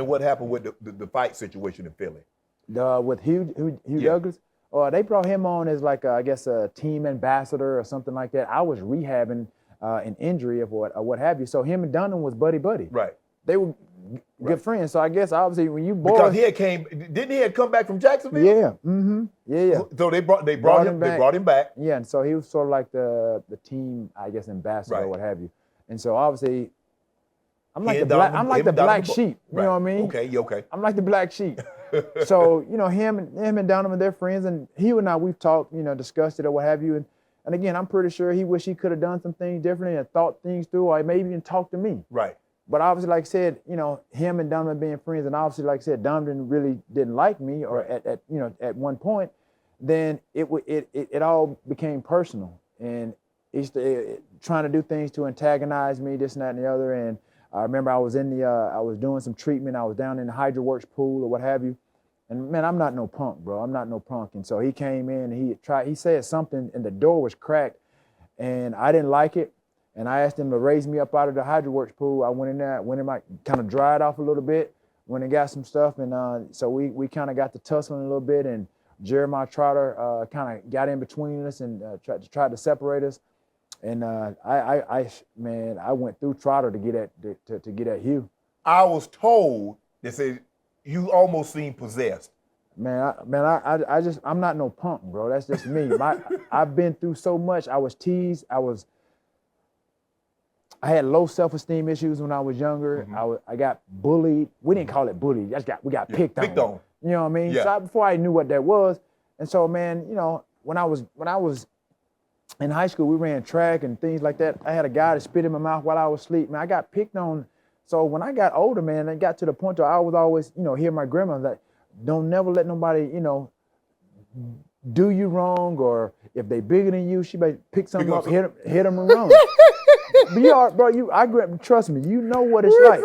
And what happened with the fight situation in Philly? With Hugh Douglas, they brought him on as like I guess a team ambassador or something like that. I was rehabbing an injury of what have you. So him and Dunham was buddy. Right. They were good friends. So I guess obviously when you boys, because didn't he had come back from Jacksonville? Yeah. Mm-hmm. Yeah. So they brought him back. They brought him back. Yeah, and so he was sort of like the team, I guess, ambassador or what have you. And so obviously, I'm like the black sheep. You know what I mean? Okay. I'm like the black sheep. So him and Donovan, they're friends, and Hugh and I, we've talked, discussed it or what have you, and again, I'm pretty sure he wished he could have done some things differently and thought things through, or maybe even talked to me. Right. But obviously, like I said, him and Donovan being friends, and obviously, like I said, Donovan really didn't like me, or at one point, then it all became personal, and he's trying to do things to antagonize me, this and that and the other. And I remember I was I was doing some treatment. I was down in the HydroWorks pool or what have you. And man, I'm not no punk, bro. I'm not no punk. And so he came in and he said something, and the door was cracked, and I didn't like it. And I asked him to raise me up out of the HydroWorks pool. I went in there, kind of dried off a little bit, went and got some stuff. And so we kind of got to tussling a little bit, and Jeremiah Trotter kind of got in between us and tried to separate us. And I went through Trotter to get at Hugh. I was told they said you almost seemed possessed. I'm not no punk, bro. That's just me. I've been through so much. I was teased. I had low self-esteem issues when I was younger. Mm-hmm. I got bullied. We didn't call it bullied. We got picked on. You know what I mean? Yeah. So before I knew what that was, and so man, when I was in high school, we ran track and things like that. I had a guy that spit in my mouth while I was asleep. Man, I got picked on. So when I got older, man, it got to the point where I was always, hear my grandma like, don't never let nobody, do you wrong, or if they bigger than you, she may pick something up, hit them and run. But trust me, you know what it's like.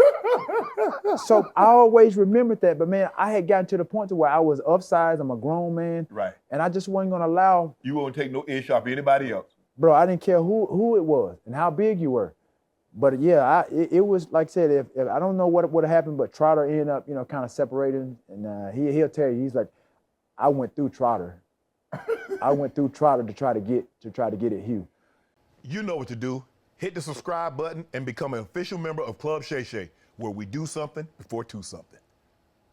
So I always remembered that. But man, I had gotten to the point to where I was upsized. I'm a grown man. Right. And I just wasn't gonna allow. You won't take no earshot for anybody else. Bro, I didn't care who it was and how big you were. But yeah, it was like I said, if I don't know what would have happened, but Trotter ended up, kind of separating, and he'll tell you, he's like, I went through Trotter. I went through Trotter to try to get at Hugh. You know what to do. Hit the subscribe button and become an official member of Club Shay Shay, where we do something before two something.